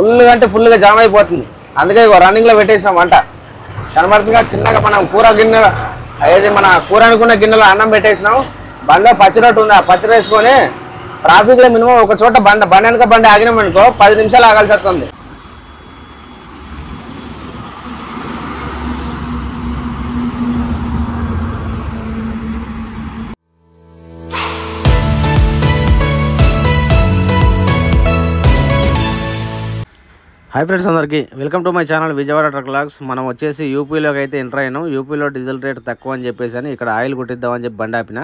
Full అంటే ఫుల్గా jam అయిపోతుంది. అందుకే రన్నింగ్లో పెట్టేసినాం వంట. కనబడుతుందిగా చిన్నగా మనం కూర గిన్నె ఏది మన కూర అనుకున్న గిన్నెలో అన్నం పెట్టేసినాం. బండిలో పచ్చిరొట్టు ఉంది, ఆ పచ్చిర వేసుకొని ట్రాఫిక్లో మినిమం ఒక చోట బండి వెనక బండి ఆగినామనుకో 10 నిమిషాలు ఆగాల్సి వస్తుంది. హాయ్ ఫ్రెండ్స్, అందరికీ welcome to my channel Vijayawada truck vlogs. మనం వచ్చేసి యూపీలోకి అయితే ఎంటర్ అయినాం. యూపీలో డీజిల్ రేట్ తక్కువ అని చెప్పేసి ఇక్కడ ఆయిల్ కొట్టిద్దామని చెప్పి బండి ఆపిన.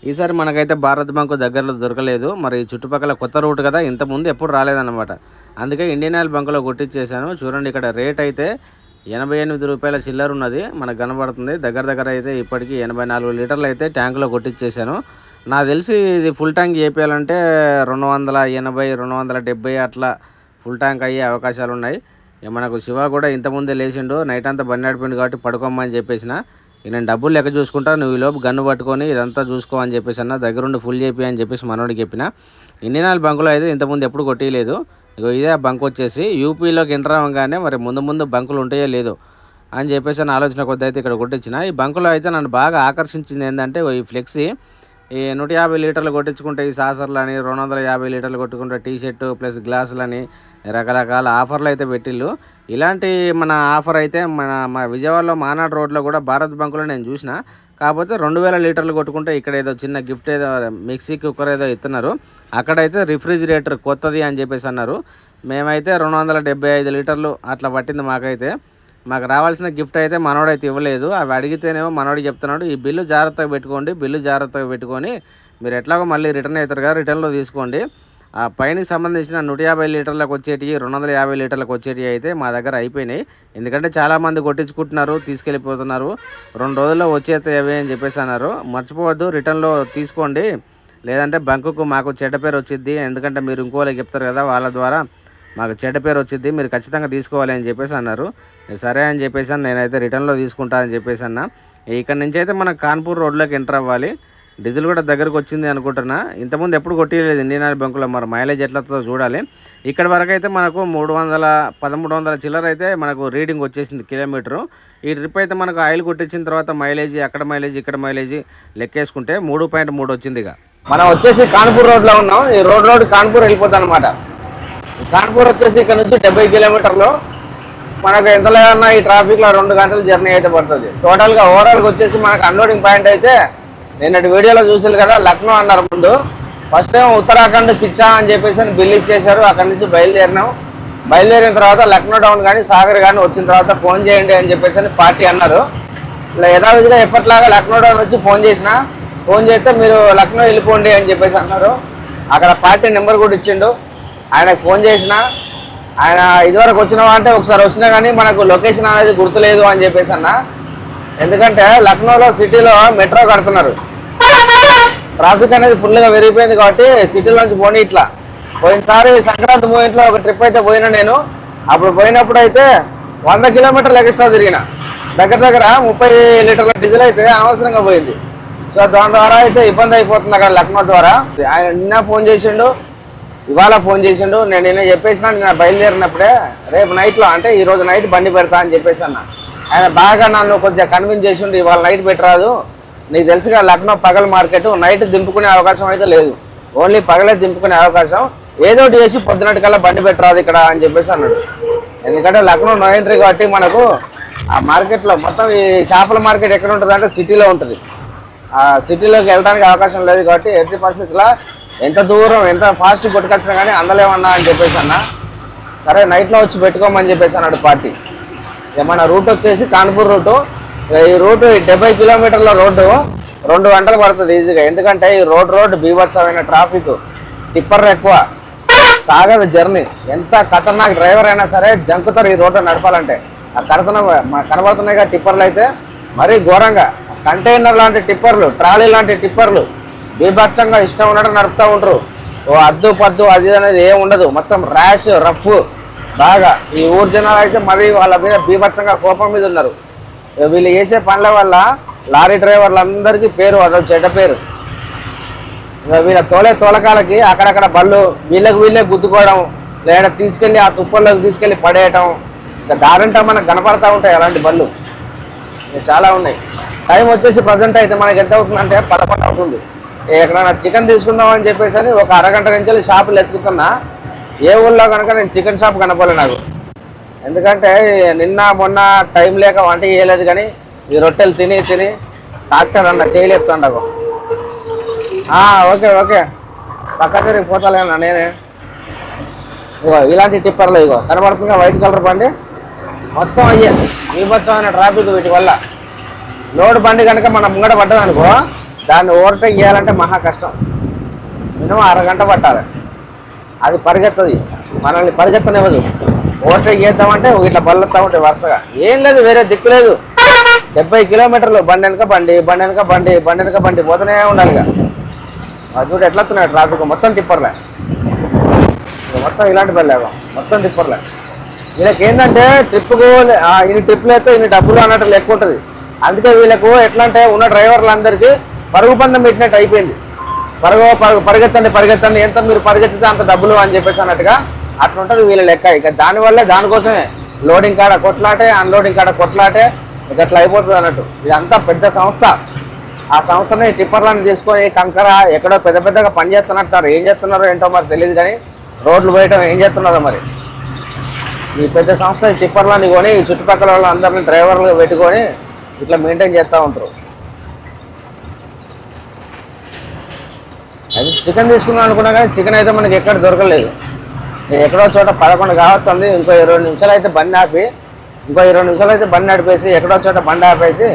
ఈసారి మనకైతే భారత్ బంకు దగ్గరలో దొరకలేదు. మరి చుట్టుపక్కల కొత్త రూట్ కదా, ఇంతకుముందు ఎప్పుడు రాలేదన్నమాట. అందుకే ఇండియన్ ఆయిల్ బంకులో కొట్టించేసాను. చూడండి, ఇక్కడ రేట్ అయితే 88 రూపాయల చిల్లర ఉన్నది, మనకు కనబడుతుంది. దగ్గర అయితే ఇప్పటికీ 84 లీటర్లు అయితే ట్యాంకులో కొట్టించేసాను. నాకు తెలిసి ఇది ఫుల్ ట్యాంక్ చేయాలంటే 280, 270 అట్లా ఫుల్ ట్యాంక్ అయ్యే అవకాశాలు ఉన్నాయి. మనకు శివ కూడా ఇంతకుముందే లేచిండు, నైట్ అంతా బండి నడిపిండు కాబట్టి పడుకోమని చెప్పేసిన. నేను డబ్బులు లెక్క చూసుకుంటా, నువ్వు ఈ లోపు గన్ను పట్టుకొని ఇదంతా చూసుకో అని చెప్పేసి అన్న. దగ్గరుండి ఫుల్ చేపి అని చెప్పేసి మనోడికి చెప్పిన. ఇండియన్ ఆయిల్ బంకులో అయితే ఇంతకుముందు ఎప్పుడు కొట్టేయలేదు. ఇగో ఇదే బంక్ వచ్చేసి యూపీలోకి ఎంటర్ అవ్వగానే మరి ముందు బంకులు ఉంటాయో లేదో అని చెప్పేసి నా ఆలోచన కొద్ది అయితే ఇక్కడ కొట్టించిన. ఈ బంకులో అయితే నన్ను బాగా ఆకర్షించింది ఏంటంటే ఈ ఫ్లెక్సీ. ఈ 150 లీటర్లు కొట్టించుకుంటే ఈ సాసర్లు అని, 250 లీటర్లు కొట్టుకుంటే టీ షర్టు ప్లస్ గ్లాసులని రకరకాల ఆఫర్లు అయితే పెట్టిళ్ళు. ఇలాంటి మన ఆఫర్ అయితే మన విజయవాడలో మానాడు రోడ్లో కూడా భారత్ బంకులో నేను చూసిన. కాకపోతే 2000 లీటర్లు కొట్టుకుంటే ఇక్కడ ఏదో చిన్న గిఫ్ట్ ఏదో మిక్సీ కుక్కర్ ఏదో ఇస్తున్నారు. అక్కడైతే రిఫ్రిజిరేటర్ కొత్తది అని చెప్పేసి అన్నారు. మేమైతే 275 లీటర్లు అట్లా పట్టింది మాకైతే. మాకు రావాల్సిన గిఫ్ట్ అయితే మనోడైతే ఇవ్వలేదు. అవి అడిగితేనేమో మనోడికి చెప్తున్నాడు, ఈ బిల్లు జాగ్రత్తగా పెట్టుకోండి, బిల్లు జాగ్రత్తగా పెట్టుకొని మీరు ఎట్లాగో మళ్ళీ రిటర్న్ అవుతారు కదా, రిటర్న్లో తీసుకోండి. ఆ పైనకి సంబంధించిన 150 లీటర్లకు వచ్చేటివి, 250 లీటర్లకు వచ్చేటివి అయితే మా దగ్గర అయిపోయినాయి. ఎందుకంటే చాలామంది కొట్టించుకుంటున్నారు, తీసుకెళ్ళిపోతున్నారు. 2 రోజుల్లో వచ్చేస్తాయి అవి అని చెప్పేసి అన్నారు. మర్చిపోవద్దు, రిటర్న్లో తీసుకోండి, లేదంటే బంకుకు మాకు చెడ్డ పేరు వచ్చిద్ది. ఎందుకంటే మీరు ఇంకోళ్ళకి చెప్తారు కదా, వాళ్ళ ద్వారా మాకు చెడ్డ పేరు వచ్చింది, మీరు ఖచ్చితంగా తీసుకోవాలి అని చెప్పేసి అన్నారు. సరే అని చెప్పేసి నేనైతే రిటర్న్లో తీసుకుంటా అని చెప్పేసి అన్న. ఇక్కడ నుంచి అయితే మనం కాన్పూర్ రోడ్లోకి ఎంటర్ అవ్వాలి. డీజిల్ కూడా దగ్గరకు వచ్చింది అనుకుంటున్నా. ఇంతకుముందు ఎప్పుడు కొట్టలేదు ఇండియన్ ఆయిల్ బంకులో, మరి మైలేజ్ ఎట్లతో చూడాలి. ఇక్కడ వరకు అయితే మనకు 1300 చిల్లర అయితే మనకు రీడింగ్ వచ్చేసింది కిలోమీటరు. ఈ ట్రిప్ అయితే మనకు ఆయిల్ కొట్టించిన తర్వాత మైలేజ్, అక్కడ మైలేజ్ ఇక్కడ మైలేజ్ లెక్కేసుకుంటే 3.3 వచ్చింది. ఇక మనం వచ్చేసి కాన్పూర్ రోడ్లో ఉన్నాం. ఈ రోడ్ కాన్పూర్ వెళ్ళిపోతాం అనమాట. కాన్పూర్ వచ్చేసి ఇక్కడ నుంచి 70 కిలోమీటర్లు. మనకు ఎంత లేదన్నా ఈ ట్రాఫిక్లో 2 గంటల జర్నీ అయితే పడుతుంది. టోటల్గా ఓవరాల్గా వచ్చేసి మనకు అన్లోడింగ్ పాయింట్ అయితే నిన్నటి వీడియోలో చూసారు కదా, లక్నో అన్నారు ముందు. ఫస్ట్ టైం ఉత్తరాఖండ్ కిచ్చా అని చెప్పేసి బిల్ ఇచ్చేశారు. అక్కడి నుంచి బయలుదేరినాం. బయలుదేరిన తర్వాత లక్నో టౌన్ కానీ సాగర్ కానీ వచ్చిన తర్వాత ఫోన్ చేయండి అని చెప్పేసి పార్టీ అన్నారు. ఇలా యథావిధిగా ఎప్పటిలాగా లక్నో టౌన్ వచ్చి ఫోన్ చేస్తే మీరు లక్నో వెళ్ళిపోండి అని చెప్పేసి అన్నారు. అక్కడ పార్టీ నెంబర్ కూడా ఇచ్చిండు. ఆయనకు ఫోన్ చేసిన, ఆయన ఇదివరకు వచ్చినావా అంటే ఒకసారి వచ్చినా కానీ మనకు లొకేషన్ అనేది గుర్తులేదు అని చెప్పేసి అన్న. ఎందుకంటే లక్నోలో సిటీలో మెట్రో కడుతున్నారు, ట్రాఫిక్ అనేది ఫుల్గా పెరిగిపోయింది కాబట్టి సిటీలో నుంచి పోనీ ఇట్లా. పోయినసారి సంక్రాంతి మూమెంట్లో ఒక ట్రిప్ అయితే పోయినా నేను. అప్పుడు పోయినప్పుడు అయితే 100 కిలోమీటర్లు ఎక్స్ట్రా తిరిగిన. దగ్గర 30 లీటర్ల డీజిల్ అయితే అనవసరంగా పోయింది. సో దాని ద్వారా అయితే ఇబ్బంది అయిపోతుంది అక్కడ లక్నో ద్వారా. ఆయన నిన్న ఫోన్ చేసిండు, ఇవాళ ఫోన్ చేసిండు. నేను నిన్న చెప్పేసిన, నిన్న బయలుదేరినప్పుడే రేపు నైట్లో అంటే ఈరోజు నైట్ బండి పెడతా అని చెప్పేసి అన్న. ఆయన బాగా నన్ను కొద్దిగా కన్విన్స్ చేసిండు, ఇవాళ నైట్ పెట్టరాదు, నీకు తెలుసుగా లక్నో పగల మార్కెట్, నైట్ దింపుకునే అవకాశం అయితే లేదు, ఓన్లీ పగలే దింపుకునే అవకాశం, ఏదో ఒకటి చేసి పొద్దునటి కల్లా బండి పెట్టరాదు ఇక్కడ అని చెప్పేసి అన్నాడు. ఎందుకంటే లక్నో నో ఎంట్రీ కాబట్టి మనకు ఆ మార్కెట్లో మొత్తం ఈ చేపల మార్కెట్ ఎక్కడ ఉంటుంది అంటే సిటీలో ఉంటుంది. ఆ సిటీలోకి వెళ్ళడానికి అవకాశం లేదు కాబట్టి ఎట్టి పరిస్థితుల్లో ఎంత దూరం ఎంత ఫాస్ట్ కొట్టుకొచ్చినా కానీ అందలేమన్నా అని చెప్పేసి అన్న. సరే నైట్లో వచ్చి పెట్టుకోమని చెప్పేసి అన్నాడు పార్టీ. మన రూట్ వచ్చేసి కాన్పూర్ రూటు. ఈ రూటు 70 కిలోమీటర్ల రోడ్డు 2 గంటలు పడుతుంది ఈజీగా. ఎందుకంటే ఈ రోడ్ బీభత్సమైన ట్రాఫిక్, టిప్పర్లు ఎక్కువ, సాగదు జర్నీ. ఎంత ఖతర్నాక్ డ్రైవర్ అయినా సరే జంకుతారు ఈ రోడ్డు నడపాలంటే. ఆ కనబడుతున్నాయిగా టిప్పర్లు అయితే మరీ ఘోరంగా. కంటైనర్ లాంటి టిప్పర్లు, ట్రాలీ లాంటి టిప్పర్లు బీభత్సంగా ఇష్టం ఉన్నట్టు నడుపుతూ ఉంటారు. ఓ అద్దు పద్దు అది అనేది ఏమి ఉండదు, మొత్తం ర్యాష్ రఫ్ బాగా. ఈ ఊరు జనాలు అయితే మరీ వాళ్ళ మీద బీభత్సంగా కోపం మీద ఉన్నారు. వీళ్ళు చేసే పనుల వల్ల లారీ డ్రైవర్లందరికీ పేరు అదో చెడ్డ పేరు. వీళ్ళ తోలకాలకి అక్కడక్కడ బళ్ళు వీళ్ళకి వీళ్ళే గుద్దుకోవడం, లేదా తీసుకెళ్ళి ఆ తుప్పల్లోకి తీసుకెళ్ళి పడేయటం, ఇంకా దారంటా మనకు కనపడతా ఉంటాయి అలాంటి బండ్లు చాలా ఉన్నాయి. టైం వచ్చేసి ప్రజెంట్ అయితే మనకి ఎంత అవుతుందంటే 11 అవుతుంది. ఎక్కడైనా చికెన్ తీసుకుందాం అని చెప్పేసి అని ఒక అరగంట నుంచి షాపులు ఎత్తుకుతున్నా. ఏ ఊళ్ళో కనుక నేను చికెన్ షాప్ కనపడలే నాకు. ఎందుకంటే నిన్న మొన్న టైం లేక వంట చేయలేదు, కానీ ఈ రొట్టెలు తిని డాక్టర్ అన్న చేయలేపుతాండకు. ఓకే ఓకే పక్క తిరిగి పోతాలేనా నేనే. ఇగో ఇలాంటి టిప్పర్లు ఇగో కనబడుతుందిగా వైట్ కలర్ బండి, మొత్తం అయ్యే బీభత్సమైన ట్రాఫిక్ వీటి వల్ల. లోడ్ బండి కనుక మనం ముంగట పడ్డదనుకో దాన్ని ఓవర్టేక్ చేయాలంటే మహా కష్టం. మినిమం అరగంట పట్టాలి. అది పరిగెత్తది, మనల్ని పరిగెత్తనివ్వదు. ఓవర్టేక్ చేద్దామంటే ఇట్లా బల్లొస్తా ఉంటాయి వరుసగా. ఏం లేదు, వేరే దిక్కు లేదు. 70 కిలోమీటర్లు బండి వెనక బండి పోతూనే ఉండాలి. అది చూడు ఎట్లా వస్తున్నాయి ట్రాఫిక్, మొత్తం టిప్పర్లే. మొత్తం ఇలాంటి బల్లేగా మొత్తం టిప్పర్లే. వీళ్ళకి ఏంటంటే ట్రిప్కు ఇన్ని ట్రిప్లు అయితే ఇన్ని డబ్బులు అన్నట్టు లెక్క ఉంటుంది. అందుకే వీళ్ళకు ఎట్లా అంటే ఉన్న డ్రైవర్లందరికీ పరుగు పందెం పెట్టినట్టు అయిపోయింది. పరిగెత్తండి ఎంత మీరు పరిగెత్తితే అంత డబ్బులు అని చెప్పేసి అన్నట్టుగా అట్లా ఉంటుంది వీళ్ళ లెక్క. ఇక దానివల్లే దానికోసమే లోడింగ్ కాడ కొట్లాటే, అన్లోడింగ్ కాడ కొట్లాటే, ఇక అట్లా అయిపోతుంది అన్నట్టు. ఇదంతా పెద్ద సంస్థ. ఆ సంస్థని టిప్పర్లను తీసుకొని కంకర ఎక్కడో పెద్దగా పని చేస్తున్నట్టారు. ఏం చేస్తున్నారో ఏంటో మరి తెలియదు, కానీ రోడ్లు వేయటం ఏం చేస్తున్నారో మరి. ఈ పెద్ద సంస్థ టిప్పర్లని కొని ఈ చుట్టుపక్కల వాళ్ళందరినీ డ్రైవర్లు పెట్టుకొని ఇట్లా మెయింటైన్ చేస్తూ ఉంటారు. అది చికెన్ తీసుకుందాం అనుకున్నా కానీ చికెన్ అయితే మనకి ఎక్కడ దొరకలేదు. ఎక్కడో చోట 11 కావస్తుంది. ఇంకో 20 నిమిషాలు అయితే బండి నడిపేసి ఎక్కడో చోట బండి ఆపేసి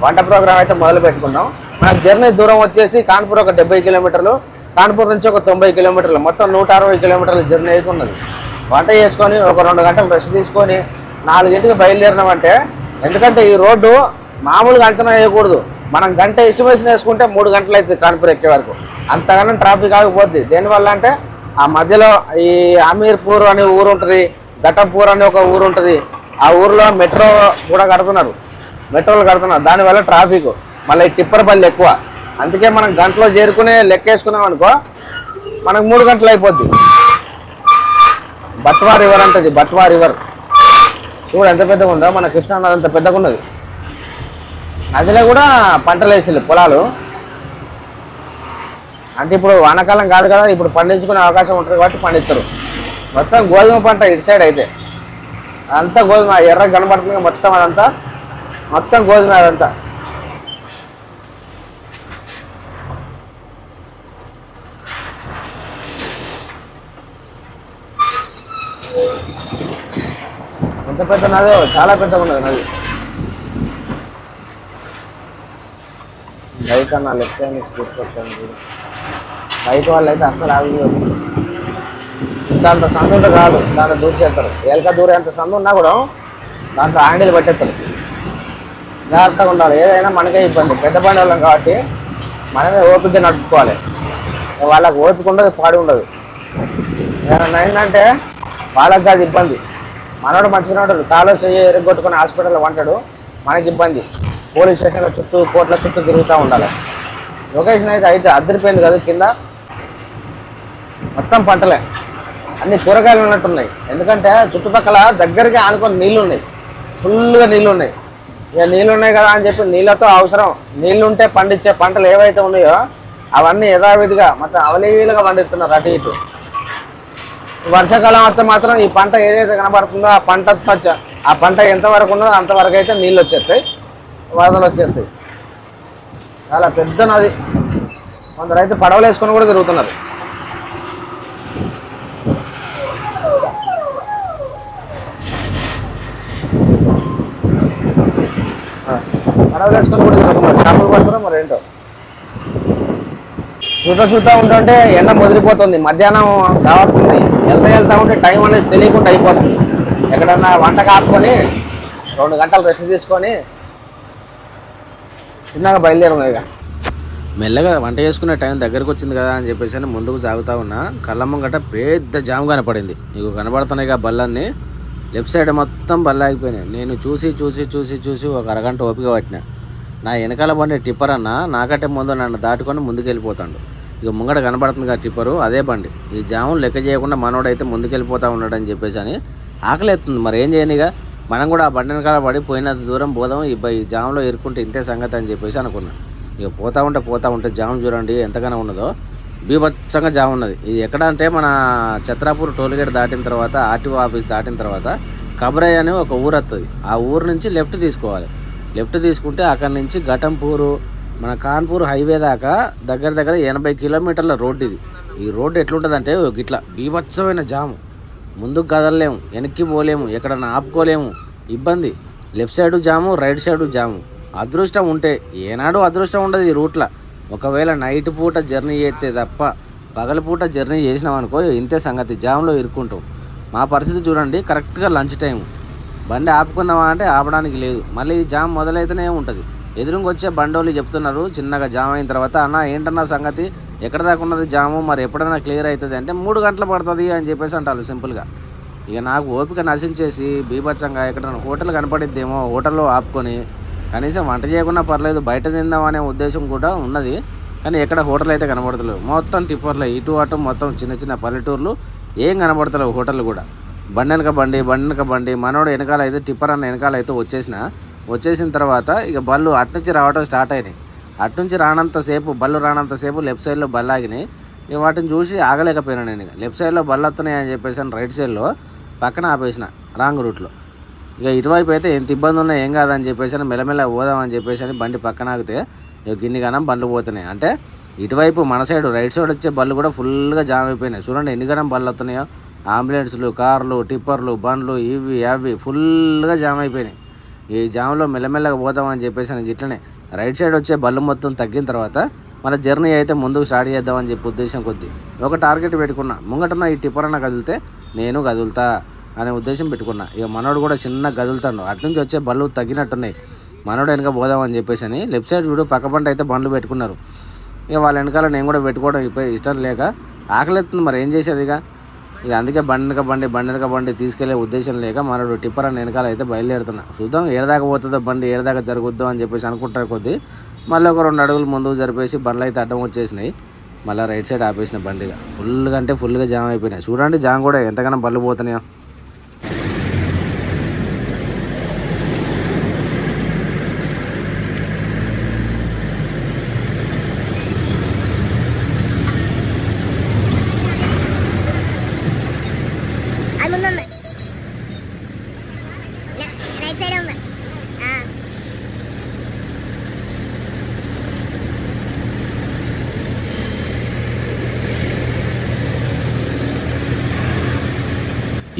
వంట ప్రోగ్రామ్ అయితే మొదలు పెట్టుకున్నాం. మనకు జర్నీ దూరం వచ్చేసి కాన్పూర్ ఒక 70 కిలోమీటర్లు, కాన్పూర్ నుంచి ఒక 90 కిలోమీటర్లు, మొత్తం 160 కిలోమీటర్ల జర్నీ అయితే ఉన్నది. వంట చేసుకొని ఒక 2 గంటలు రెస్ట్ తీసుకొని 4ంటికి బయలుదేరినామంటే, ఎందుకంటే ఈ రోడ్డు మామూలుగా అంచనా వేయకూడదు. మనం గంట ఎస్టిమేషన్ వేసుకుంటే 3 గంటలు అవుతుంది కాన్పూర్ ఎక్కే వరకు. అంతగానో ట్రాఫిక్ ఆగిపోద్ది. దేనివల్ల అంటే ఆ మధ్యలో ఈ అమీర్పూర్ అనే ఊరు ఉంటుంది, ఘటంపూర్ అనే ఒక ఊరు ఉంటుంది. ఆ ఊర్లో మెట్రోలు కడుతున్నారు. దానివల్ల ట్రాఫిక్ మళ్ళీ టిప్పర్ బళ్ళు ఎక్కువ. అందుకే మనం గంటలో చేరుకునే లెక్కేసుకున్నాం అనుకో మనకు 3 గంటలు అయిపోద్ది. బట్వా రివర్ అంటది, బట్వా రివర్ చూడు ఎంత పెద్దగా ఉందో. మన కృష్ణా నది అంత పెద్దగా ఉన్నది. నదిలో కూడా పంటలు వేసారు, పొలాలు. అంటే ఇప్పుడు వానాకాలం కాదు కదా, ఇప్పుడు పండించుకునే అవకాశం ఉంటుంది కాబట్టి పండిస్తారు. మొత్తం గోధుమ పంట ఇటు సైడ్ అయితే అంతా గోధుమ, ఎర్రగా కనబడుతుంది మొత్తం. అదంతా మొత్తం గోధుమ. అదంతా ఎంత పెద్ద నదో, చాలా పెద్దగా ఉన్నది నది. బైక్ అన్న లెఫ్ట్ తీసుకొచ్చాను. బైక్ వాళ్ళు అయితే అస్సలు ఆగి దాంట్లో సందు ఉంటే కాదు, దాంట్లో దూరం చేస్తారు. ఏళ్ళక దూరం ఎంత సందు ఉన్నా కూడా దాంట్లో హ్యాండిల్ పెట్టేస్తారు. జాగ్రత్తగా ఉండాలి. ఏదైనా మనకే ఇబ్బంది, పెద్ద బండి వాళ్ళం కాబట్టి మనమే ఓపికగా నడుపుకోవాలి. వాళ్ళకి ఓపిక ఉండదు, పాడి ఉండదు. ఏదైనా అయిందంటే వాళ్ళకి కాదు ఇబ్బంది. మనోడు మంచిగా ఉంటాడు, కాలో చెయ్యి ఎరగొట్టుకుని హాస్పిటల్లో వంటాడు, మనకి ఇబ్బంది. పోలీస్ స్టేషన్ల చుట్టూ, కోట్ల చుట్టూ తిరుగుతూ ఉండాలి. లొకేషన్ అయితే అద్దరిపోయింది కదా. కింద మొత్తం పంటలే, అన్ని కూరగాయలు ఉన్నట్టున్నాయి. ఎందుకంటే చుట్టుపక్కల దగ్గరికి ఆనుకొని నీళ్ళు ఉన్నాయి, ఫుల్గా నీళ్ళు ఉన్నాయి. ఇక నీళ్ళు ఉన్నాయి కదా అని చెప్పి నీళ్ళతో అవసరం. నీళ్ళు ఉంటే పండించే పంటలు ఏవైతే ఉన్నాయో అవన్నీ యథావిధిగా మొత్తం అవలీలుగా పండిస్తున్నారు అటు ఇటు. వర్షాకాలం వస్తే మాత్రం ఈ పంట ఏదైతే కనబడుతుందో ఆ పంట ఎంతవరకు ఉన్నదో అంతవరకు అయితే నీళ్ళు వచ్చేస్తాయి, వరదలు వచ్చేస్తాయి. చాలా పెద్ద నది. కొందరు అయితే పడవలు వేసుకొని కూడా తిరుగుతున్నారు. పడవలు వేసుకొని కూడా తిరుగుతున్నారు. చేపలు పడతారో మరి ఏంటో. చూస్తూ ఉంటుంటే ఎండ ముదిరిపోతుంది. మధ్యాహ్నం కావాల్సింది వెళ్తా ఉంటే టైం అనేది తెలియకుండా అయిపోతుంది. ఎక్కడన్నా వంట కాపుకొని 2 గంటలు రెస్ట్ తీసుకొని చిన్నగా బయలుదేరున్నాయి. ఇక మెల్లగా వంట చేసుకునే టైం దగ్గరకు వచ్చింది కదా అని చెప్పేసి ముందుకు సాగుతూ ఉన్నా. కళ్ళ ముంగట పెద్ద జామ్ కనపడింది. నీకు కనబడుతున్నాయి కదా బళ్ళన్నీ. లెఫ్ట్ సైడ్ మొత్తం బళ్ళు ఆగిపోయినాయి. నేను చూసి ఒక అరగంట ఓపిక పట్టినా. నా వెనకాల బండి టిప్పర్ అన్న నాకంటే ముందు నన్ను దాటుకొని ముందుకు వెళ్ళిపోతాడు. ఇక ముంగట కనబడుతుంది కదా టిప్పరు, అదే బండి. ఈ జామును లెక్క చేయకుండా మనోడైతే ముందుకెళ్ళిపోతూ ఉన్నాడని చెప్పేసి అని ఆకలి ఎత్తుంది. మరి ఏం చేయను, ఇక మనం కూడా ఆ బండి వెనకాల పడి పోయినంత దూరం పోదాం, ఈ జామ్లో ఇరుక్కుంటే ఇంతే సంగతి అని చెప్పేసి అనుకున్నాను. ఇక పోతా ఉంటే జామ్ చూడండి ఎంతగానో ఉన్నదో, బీభత్సంగా జామ్ ఉన్నది. ఇది ఎక్కడ అంటే మన ఛత్రాపూర్ టోల్గేట్ దాటిన తర్వాత, ఆర్టీఓ ఆఫీస్ దాటిన తర్వాత కబ్రయ్య అని ఒక ఊరు వస్తుంది. ఆ ఊరు నుంచి లెఫ్ట్ తీసుకోవాలి. లెఫ్ట్ తీసుకుంటే అక్కడి నుంచి ఘటంపూరు మన కాన్పూర్ హైవే దాకా దగ్గర 80 కిలోమీటర్ల రోడ్డు ఇది. ఈ రోడ్డు ఎట్లుంటుందంటే ఇట్లా బీభత్సమైన జాము. ముందుకు కదలలేము, వెనక్కి పోలేము, ఎక్కడన్నా ఆపుకోలేము, ఇబ్బంది. లెఫ్ట్ సైడు జాము, రైట్ సైడు జాము. అదృష్టం ఉంటే, ఏనాడు అదృష్టం ఉండదు ఈ రూట్లో. ఒకవేళ నైట్ పూట జర్నీ చేస్తే తప్ప పగలపూట జర్నీ చేసినాం అనుకో ఇంతే సంగతి, జామ్లో ఇరుక్కుంటాం. మా పరిస్థితి చూడండి, కరెక్ట్గా లంచ్ టైం. బండి ఆపుకుందామా అంటే ఆపడానికి లేదు. మళ్ళీ ఈ జామ్ మొదలైతేనే ఉంటుంది. ఎదురుగా వచ్చే బండోళ్ళు చెప్తున్నారు చిన్నగా జామ్ అయిన తర్వాత, అన్న ఏంటన్నా సంగతి, ఎక్కడ దాకా ఉన్నది జాము, మరి ఎప్పుడైనా క్లియర్ అవుతుంది అంటే 3 గంటలు పడుతుంది అని చెప్పేసి అంటారు సింపుల్గా. ఇక నాకు ఓపిక నశించేసి బీభత్సంగా ఎక్కడైనా హోటల్ కనపడిద్దేమో హోటల్లో ఆపుకొని కనీసం వంట చేయకుండా పర్లేదు బయట తిందాం అనే ఉద్దేశం కూడా ఉన్నది. కానీ ఎక్కడ హోటల్ అయితే కనబడతలేవు. మొత్తం టిప్పర్లు ఇటు అటు, మొత్తం చిన్న పల్లెటూర్లు, ఏం కనబడతలేవు హోటళ్ళు కూడా. బండి వెనక బండి మనోడు వెనకాల అయితే టిప్పర్ అన్న వెనకాల అయితే వచ్చేసిన తర్వాత ఇక బళ్ళు అటునుంచి రావడం స్టార్ట్ అయినాయి. అటునుంచి బళ్ళు రానంతసేపు లెఫ్ట్ సైడ్లో బళ్ళు ఆగినాయి. ఇక వాటిని చూసి ఆగలేకపోయినా నేను. లెఫ్ట్ సైడ్లో బళ్ళు వస్తున్నాయి అని చెప్పేసి రైట్ సైడ్లో పక్కన ఆపేసిన రాంగ్ రూట్లో. ఇక ఇటువైపు అయితే ఎంత ఇబ్బంది ఉన్నా ఏం కాదని చెప్పేసి మెల్లమెల్ల పోదామని చెప్పేసి బండి పక్కన ఆగితే ఇక గిన్నిగానం బండ్లు పోతున్నాయి. అంటే ఇటువైపు మన సైడు రైట్ సైడ్ వచ్చే బళ్ళు కూడా ఫుల్గా జామ్ అయిపోయినాయి. చూడండి ఎన్ని గణం బళ్ళు వస్తున్నాయో, అంబులెన్స్లు, కార్లు, టిప్పర్లు, బండ్లు, ఇవి అవి ఫుల్గా జామ్ అయిపోయినాయి. ఈ జామ్లో మెల్లమెల్లగా పోదామని చెప్పేసి ఇట్లనే రైట్ సైడ్ వచ్చే బళ్ళు మొత్తం తగ్గిన తర్వాత మన జర్నీ అయితే ముందుకు స్టార్ట్ చేద్దామని చెప్పి ఉద్దేశం కొద్దీ ఒక టార్గెట్ పెట్టుకున్నా. ముంగటన్న ఈ టిప్పర్ అన్న కదిలితే నేను కదులుతా అనే ఉద్దేశం పెట్టుకున్నా. ఇక మనోడు కూడా చిన్న కదులుతాడు. అటు నుంచి వచ్చే బళ్ళు తగ్గినట్టున్నాయి. మనోడు వెనక పోదామని చెప్పేసి లెఫ్ట్ సైడ్ చూడు పక్క పంట అయితే బండ్లు పెట్టుకున్నారు. ఇక వాళ్ళ వెనకాల నేను కూడా పెట్టుకోవడం ఇష్టం లేక ఆకలిస్తుంది, మరి ఏం చేసేది. ఇక అందుకే బండి వెనక బండి తీసుకెళ్లే ఉద్దేశం లేక మనోడు టిప్పర్ అన్న వెనకాల అయితే బయలుదేరుతున్నా. చూద్దాం ఏడదాకా పోతుందో బండి, ఏడదాకా జరుగుద్దో అని చెప్పేసి అనుకుంటారు కొద్దీ మళ్ళీ ఒక 2 అడుగులు ముందుకు జరిపేసి బండ్లు అయితే అడ్డం వచ్చేసినాయి. మళ్ళీ రైట్ సైడ్ ఆపేసిన బండిగా ఫుల్గా జామ్ అయిపోయినాయి. చూడండి జామ్ కూడా ఎంతగానో బళ్ళు పోతున్నాయో.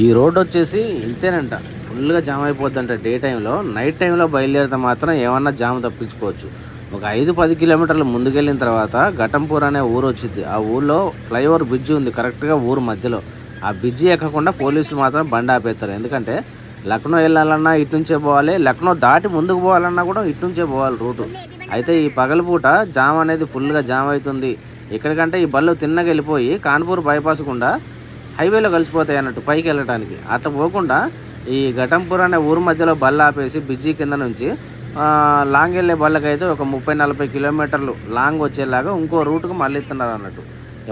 ఈ రోడ్ వచ్చేసి ఇంతేనంట, ఫుల్గా జామ్ అయిపోద్దంట డే టైంలో. నైట్ టైంలో బయలుదేరితే మాత్రం ఏమన్నా జామ్ తప్పించుకోవచ్చు. ఒక 5-10 కిలోమీటర్లు ముందుకెళ్ళిన తర్వాత ఘటంపూర్ అనే ఊరు వచ్చింది. ఆ ఊళ్ళో ఫ్లైఓవర్ బ్రిడ్జి ఉంది కరెక్ట్గా ఊరు మధ్యలో. ఆ బ్రిడ్జి ఎక్కకుండా పోలీసులు మాత్రం బండి ఆపేస్తారు. ఎందుకంటే లక్నో వెళ్ళాలన్నా ఇటు నుంచే పోవాలి, లక్నో దాటి ముందుకు పోవాలన్నా కూడా ఇటు నుంచే పోవాలి రూటు. అయితే ఈ పగలపూట జామ్ అనేది ఫుల్గా జామ్ అవుతుంది. ఎక్కడికంటే ఈ బళ్ళు తిన్నగా వెళ్ళిపోయి కాన్పూర్ బైపాస్ గుండా హైవేలో కలిసిపోతాయి అన్నట్టు పైకి వెళ్ళడానికి. అట్లా పోకుండా ఈ ఘటంపూర్ అనే ఊరు మధ్యలో బళ్ళు ఆపేసి బ్రిడ్జి కింద నుంచి లాంగ్ వెళ్ళే బళ్ళకైతే ఒక 30-40 కిలోమీటర్లు లాంగ్ వచ్చేలాగా ఇంకో రూట్కు మళ్ళీ ఇస్తున్నారు అన్నట్టు.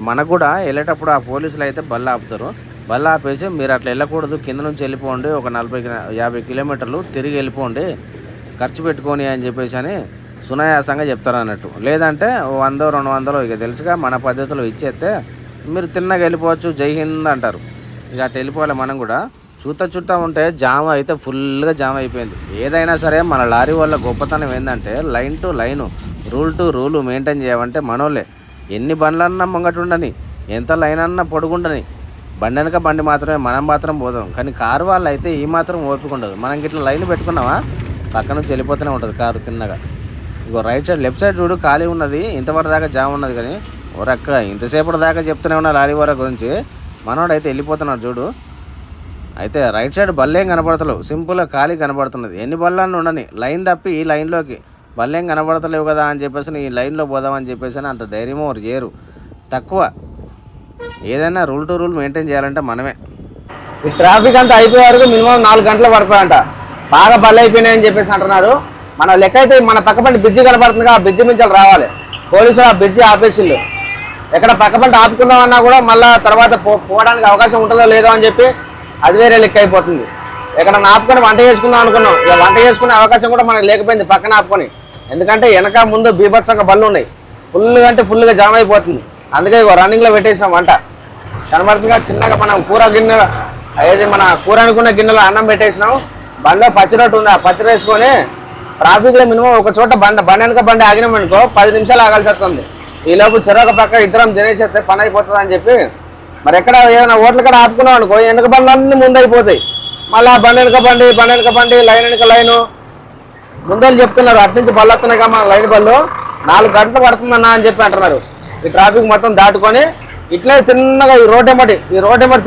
మనకు కూడా వెళ్ళేటప్పుడు ఆ పోలీసులు అయితే బళ్ళు ఆపుతారు. బళ్ళు ఆపేసి మీరు అట్లా వెళ్ళకూడదు, కింద నుంచి వెళ్ళిపోండి, ఒక 40-50 కిలోమీటర్లు తిరిగి వెళ్ళిపోండి, ఖర్చు పెట్టుకొని అని చెప్పేసి అని సునాయాసంగా చెప్తారు అన్నట్టు. లేదంటే 100-200 ఇక తెలుసుగా మన పద్ధతిలో ఇచ్చేస్తే మీరు తిన్నగా వెళ్ళిపోవచ్చు, జై హింద్ అంటారు. ఇక అట్లా వెళ్ళిపోవాలి. మనం కూడా చూస్తా ఉంటే జామ్ అయితే ఫుల్గా జామ్ అయిపోయింది. ఏదైనా సరే మన లారీ వాళ్ళ గొప్పతనం ఏంటంటే line to line, rule to rule maintain చేయమంటే మనోళ్ళే. ఎన్ని బండ్లన్నా ముంగటుండని, ఎంత లైన్ అన్నా పొడుగుండని, బండి వెనక బండి మాత్రమే మనం మాత్రం పోదాం. కానీ కారు వాళ్ళు అయితే ఈ మాత్రం ఓపిక ఉండదు. మనం ఇట్లా లైన్ పెట్టుకున్నామా పక్క నుంచి వెళ్ళిపోతూనే ఉంటుంది కారు తిన్నగా. ఇంకో రైట్ సైడ్ లెఫ్ట్ సైడ్ చూడు ఖాళీ ఉన్నది, ఇంతవరకు దాకా జామ్ ఉన్నది. కానీ ఒరక్క ఇంతసేపటి దాకా చెప్తూనే ఉన్నా లారీ వారి గురించి, మనోడు అయితే వెళ్ళిపోతున్నాడు చూడు. అయితే రైట్ సైడ్ బల్లేం కనబడతలేవు, సింపుల్గా ఖాళీ కనబడుతున్నది. ఎన్ని బళ్ళన్నీ ఉండని, లైన్ తప్పి ఈ లైన్లోకి బల్లేం కనబడతలేవు కదా అని చెప్పేసి ఈ లైన్లో పోదామని చెప్పేసి అంత ధైర్యమో చేయరు, తక్కువ. ఏదైనా రూల్ టు రూల్ మెయింటైన్ చేయాలంటే మనమే. ఈ ట్రాఫిక్ అంతా అయిపోయే వరకు మినిమం 4 గంటలు పడుతుందంట. బాగా బళ్ళు అయిపోయినాయని చెప్పేసి అంటున్నారు. మన లెక్క అయితే మన పక్క పంటి బ్రిడ్జి కనబడుతుంది, ఆ బ్రిడ్జి నుంచి రావాలి. పోలీసులు ఆ బ్రిడ్జి ఆపేసిళ్ళు. ఎక్కడ పక్క పంట ఆపుకుందామన్నా కూడా మళ్ళీ తర్వాత పోవడానికి అవకాశం ఉంటుందో లేదో అని చెప్పి అది వేరే లెక్క అయిపోతుంది. ఎక్కడ ఆపుకొని వంట చేసుకుందాం అనుకున్నాం, ఇక వంట చేసుకునే అవకాశం కూడా మనకు లేకపోయింది పక్కన ఆపుకొని. ఎందుకంటే వెనక ముందు బీభత్సంగా బళ్ళు ఉన్నాయి, ఫుల్గా అంటే ఫుల్గా జామ్ అయిపోతుంది. అందుకే రన్నింగ్లో పెట్టేసినాం వంట. కనబడుతుందిగా చిన్నగా మనం కూర గిన్నె అదేది మన కూర అనుకున్న గిన్నెలో అన్నం పెట్టేసినాం. బండిలో పచ్చిరొట్టు ఉంది, ఆ పచ్చిర వేసుకొని ట్రాఫిక్లో మినిమం ఒక చోట బండి వెనక బండి ఆగినామనుకో 10 నిమిషాలు ఆగాల్సి వస్తుంది. ఈలోపు చెరొక పక్క ఇద్దరం తినేసేస్తే పని అయిపోతుంది అని చెప్పి మరి ఎక్కడ ఏదైనా హోటల్ కూడా ఆపుకున్నాం అనుకో వెనక బండ్లన్నీ ముందు అయిపోతాయి. మళ్ళీ బండి వెనక బండి లైన్ వెనక లైను ముందోళ్ళు చెప్తున్నారు అటు నుంచి బళ్ళు వస్తున్నాయి కదా మన లైన్ బళ్ళు 4 గంటలు పడుతుందన్నా అని చెప్పి అంటున్నారు. ఈ ట్రాఫిక్ మొత్తం దాటుకొని ఇట్లే తిన్నగా ఈ రోడ్ ఎమ్మటి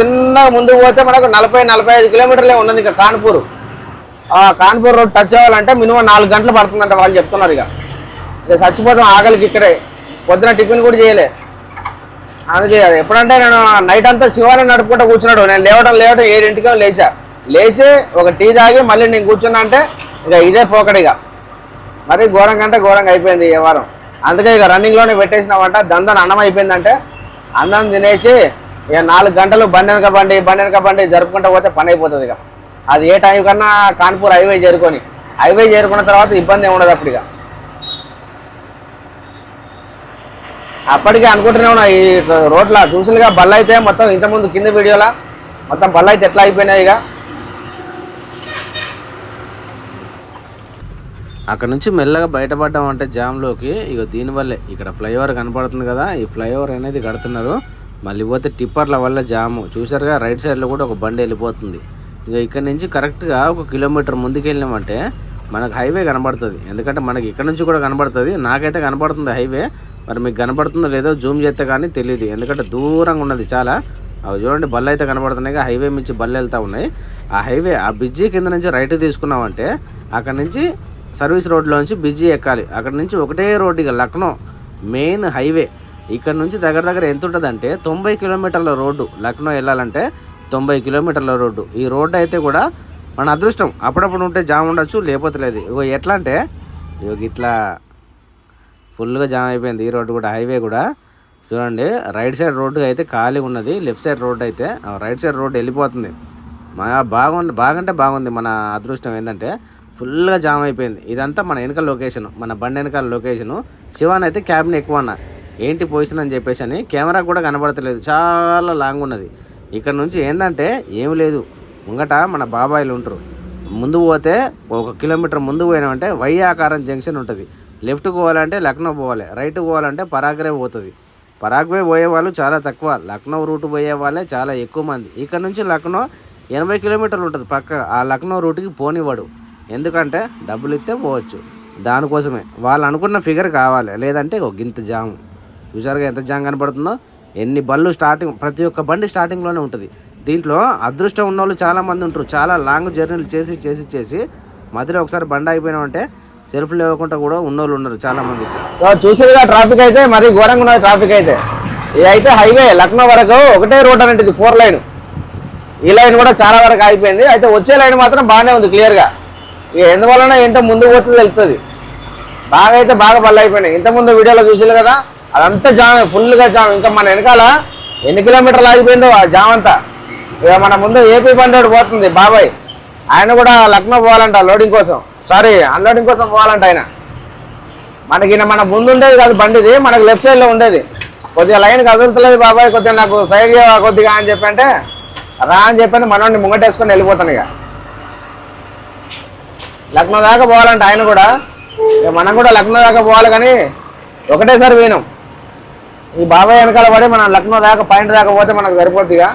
తిన్నగా ముందుకు పోతే మనకు 40-45 కిలోమీటర్లే ఉన్నది. ఇంకా కాన్పూర్ రోడ్ టచ్ అవ్వాలంటే మినిమం 4 గంటలు పడుతుందంట వాళ్ళు చెప్తున్నారు. ఇక చచ్చిపోతాం ఆకలికి. ఇక్కడే పొద్దున టిఫిన్ కూడా చేయలే. అందుకే ఎప్పుడంటే నేను నైట్ అంతా శివాని నడుపుకుంటూ కూర్చున్నాడు. నేను లేవడం 7ంటికి లేచి ఒక టీ తాగి మళ్ళీ నేను కూర్చున్నా అంటే ఇక ఇదే పోకడిగా మరి ఘోరంగా అంటే ఘోరంగా అయిపోయింది ఈ వారం. అందుకే ఇక రన్నింగ్లోనే పెట్టేసినామంట. దందన అన్నం అయిపోయిందంటే అన్నం తినేసి ఇక 4 గంటలు బండి వెనక బండి జరుపుకుంటూ పోతే పని అయిపోతుంది. ఇక అది ఏ టైం కన్నా కాన్పూర్ హైవే చేరుకున్న తర్వాత ఇబ్బంది ఏమి ఉండదు. అప్పుడు ఇక అప్పటికే అనుకుంటూనే ఉన్నా ఈ రోడ్ల చూసులుగా బళ్ళు అయితే మొత్తం ఇంతకుముందు కింద వీడియోలా మొత్తం బళ్ళు అయితే ఎట్లా అయిపోయినాయి. ఇక అక్కడ నుంచి మెల్లగా బయటపడ్డాం అంటే జామ్లోకి. ఇక దీనివల్లే ఇక్కడ ఫ్లైఓవర్ కనపడుతుంది కదా, ఈ ఫ్లైఓవర్ అనేది కడుతున్నారు. మళ్ళీ పోతే టిప్పర్ల వల్ల జాము చూసారుగా. రైట్ సైడ్లో కూడా ఒక బండి వెళ్ళిపోతుంది. ఇక ఇక్కడ నుంచి కరెక్ట్గా 1 కిలోమీటర్ ముందుకు వెళ్ళినామంటే మనకు హైవే కనబడుతుంది. ఎందుకంటే మనకి ఇక్కడ నుంచి కూడా కనబడుతుంది. నాకైతే కనబడుతుంది హైవే, మరి మీకు కనబడుతుందో లేదో జూమ్ చేస్తే కానీ తెలియదు. ఎందుకంటే దూరంగా ఉన్నది చాలా. అవి చూడండి బళ్ళు అయితే కనబడుతున్నాయి, హైవే నుంచి బళ్ళు వెళ్తూ ఉన్నాయి. ఆ హైవే ఆ బ్రిడ్జి కింద నుంచి రైట్ తీసుకున్నామంటే అక్కడ నుంచి సర్వీస్ రోడ్లోంచి బ్రిడ్జి ఎక్కాలి. అక్కడ నుంచి ఒకటే రోడ్డు ఇక లక్నో మెయిన్ హైవే. ఇక్కడ నుంచి దగ్గర ఎంత ఉంటుందంటే 90 కిలోమీటర్ల రోడ్డు. లక్నో వెళ్ళాలంటే 90 కిలోమీటర్ల రోడ్డు. ఈ రోడ్డు అయితే కూడా మన అదృష్టం, అప్పుడప్పుడు ఉంటే జామ్ ఉండొచ్చు, లేకపోతే లేదు. ఇగో ఎట్లా అంటే ఇట్లా ఫుల్గా జామ్ అయిపోయింది ఈ రోడ్డు కూడా. హైవే కూడా చూడండి, రైట్ సైడ్ రోడ్డు అయితే ఖాళీ ఉన్నది, లెఫ్ట్ సైడ్ రోడ్డు అయితే రైట్ సైడ్ రోడ్డు వెళ్ళిపోతుంది. బాగంటే బాగుంది. మన అదృష్టం ఏంటంటే ఫుల్గా జామ్ అయిపోయింది. ఇదంతా మన వెనకాల లొకేషన్, మన బండి వెనకాల లొకేషను. శివాన్ అయితే క్యాబ్ని ఎక్కువ అన్న ఏంటి పొజిషన్ అని చెప్పేసి అని కెమెరా కూడా కనబడతలేదు, చాలా లాంగ్ ఉన్నది. ఇక్కడ నుంచి ఏంటంటే ఏమి లేదు, ముంగట మన బాబాయిలు ఉంటారు. ముందు పోతే 1 కిలోమీటర్ ముందు పోయినామంటే వై ఆకారం జంక్షన్ ఉంటుంది. లెఫ్ట్కి పోవాలంటే లక్నో పోవాలి, రైట్ పోవాలంటే పరాగ్వే పోతుంది. పరాగ్వే పోయే వాళ్ళు చాలా తక్కువ, లక్నో రూట్ పోయే వాళ్ళే చాలా ఎక్కువ మంది. ఇక్కడ నుంచి లక్నో 80 కిలోమీటర్లు ఉంటుంది పక్క. ఆ లక్నో రూట్కి పోనివ్వడు, ఎందుకంటే డబ్బులు ఇస్తే పోవచ్చు. దానికోసమే వాళ్ళు అనుకున్న ఫిగర్ కావాలి, లేదంటే గింత జాము. చూసారుగా ఎంత జామ్ కనపడుతుందో. ఎన్ని బళ్ళు స్టార్టింగ్, ప్రతి ఒక్క బండి స్టార్టింగ్లోనే ఉంటుంది. దీంట్లో అదృష్టం ఉన్న వాళ్ళు చాలామంది ఉంటారు. చాలా లాంగ్ జర్నీలు చేసి మధ్యలో ఒకసారి బండి అయిపోయినామంటే సెల్ఫ్ లేకుండా కూడా ఉన్నోళ్ళు ఉన్నారు చాలామంది. సో చూసేదిగా ట్రాఫిక్ అయితే మరి ఘోరంగా ఉన్నది. ట్రాఫిక్ అయితే ఇది అయితే హైవే లక్నో వరకు ఒకటే రోడ్ అనేది 4 లైన్. ఈ లైన్ కూడా చాలా వరకు అయిపోయింది. అయితే వచ్చే లైన్ మాత్రం బాగానే ఉంది క్లియర్గా. ఇక ఎందువలన ఏంటో ముందు పోతుంది వెళ్తుంది. బాగా బళ్ళు అయిపోయినాయి. ఇంతకుముందు వీడియోలో చూసారు కదా, అదంతా జామ్, ఫుల్గా జామ్. ఇంకా మన వెనకాల ఎన్ని కిలోమీటర్లు ఆగిపోయిందో ఆ జామ్ అంతా. ఇక మన ముందు ఏపీ బండి పోతుంది బాబాయ్, ఆయన కూడా లక్నో పోవాలంట లోడింగ్ కోసం, అన్లోడింగ్ కోసం పోవాలంట ఆయన. మన ముందు ఉండేది కాదు బండిది, మనకు లెఫ్ట్ సైడ్లో ఉండేది. కొద్దిగా లైన్ కదులుతలేదు బాబాయ్, కొద్దిగా నాకు సైడ్ కొద్దిగా అని చెప్పంటే రా అని చెప్పండి, మనోడిని ముంగటేసుకొని వెళ్ళిపోతాను. ఇక లక్నో దాకా పోవాలంట ఆయన కూడా. మనం కూడా లక్నో దాకా పోవాలి, కానీ ఒకటేసారి పోయినాం. ఈ బాబాయ్ వెనకాల పడి మనం లక్నో దాకా పాయింట్ దాకా పోతే మనకు సరిపోద్ది. ఇక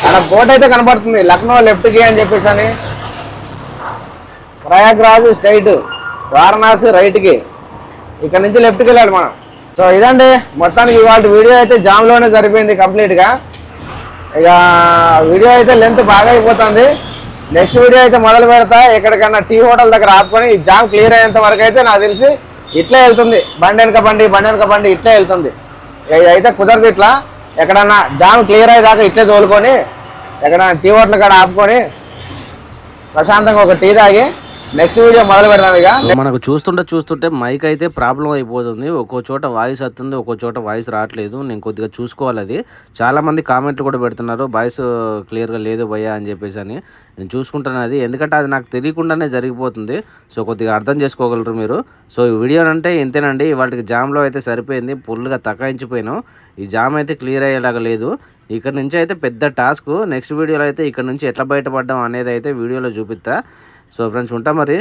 మన బోట్ అయితే కనపడుతుంది లక్నో లెఫ్ట్కి అని చెప్పేసి అని, ప్రయాగ్రాజ్ స్ట్రైట్, వారణాసి రైట్కి, ఇక్కడ నుంచి లెఫ్ట్కి వెళ్ళాలి మనం. సో ఇదండి మొత్తానికి ఇవాళ వీడియో అయితే జామ్లోనే సరిపోయింది కంప్లీట్గా. ఇక వీడియో అయితే లెంత్ బాగా అయిపోతుంది. నెక్స్ట్ వీడియో అయితే మొదలు పెడతా. ఎక్కడికైనా టీ హోటల్ దగ్గర ఆపుకొని ఈ జామ్ క్లియర్ అయ్యేంత వరకు అయితే నాకు తెలిసి ఇట్లే వెళ్తుంది. బండి వెనక బండి ఇట్లే వెళ్తుంది. అయితే కుదరదు ఇట్లా. ఎక్కడన్నా జామ్ క్లియర్ అయ్యేదాకా ఇట్లే తోలుకొని ఎక్కడన్నా టీ హోటల్ కాడ ఆపుకొని ప్రశాంతంగా ఒక టీ తాగి నెక్స్ట్ వీడియో మొదలు పెడదాం ఇక. మనకు చూస్తుంటే మైక్ అయితే ప్రాబ్లం అయిపోతుంది. ఒక్కో చోట వాయిస్ వస్తుంది, ఒక్కో చోట వాయిస్ రావట్లేదు. నేను కొద్దిగా చూసుకోవాలి. అది చాలామంది కామెంట్లు కూడా పెడుతున్నారు, వాయిస్ క్లియర్గా లేదు భయ్యా అని చెప్పేసి అని. నేను చూసుకుంటాను అది, ఎందుకంటే అది నాకు తెలియకుండానే జరిగిపోతుంది. సో కొద్దిగా అర్థం చేసుకోగలరు మీరు. సో ఈ వీడియో అంటే ఇంతేనండి. వాటికి జామ్లో అయితే సరిపోయింది, ఫుల్గా తకాయించిపోయాను. ఈ జామ్ అయితే క్లియర్ అయ్యేలాగా లేదు. ఇక్కడ నుంచి అయితే పెద్ద టాస్క్. నెక్స్ట్ వీడియోలో అయితే ఇక్కడ నుంచి ఎట్లా బయటపడ్డాం అనేది అయితే వీడియోలో చూపిస్తా. సో ఫ్రెండ్స్ ఉంటా మరి.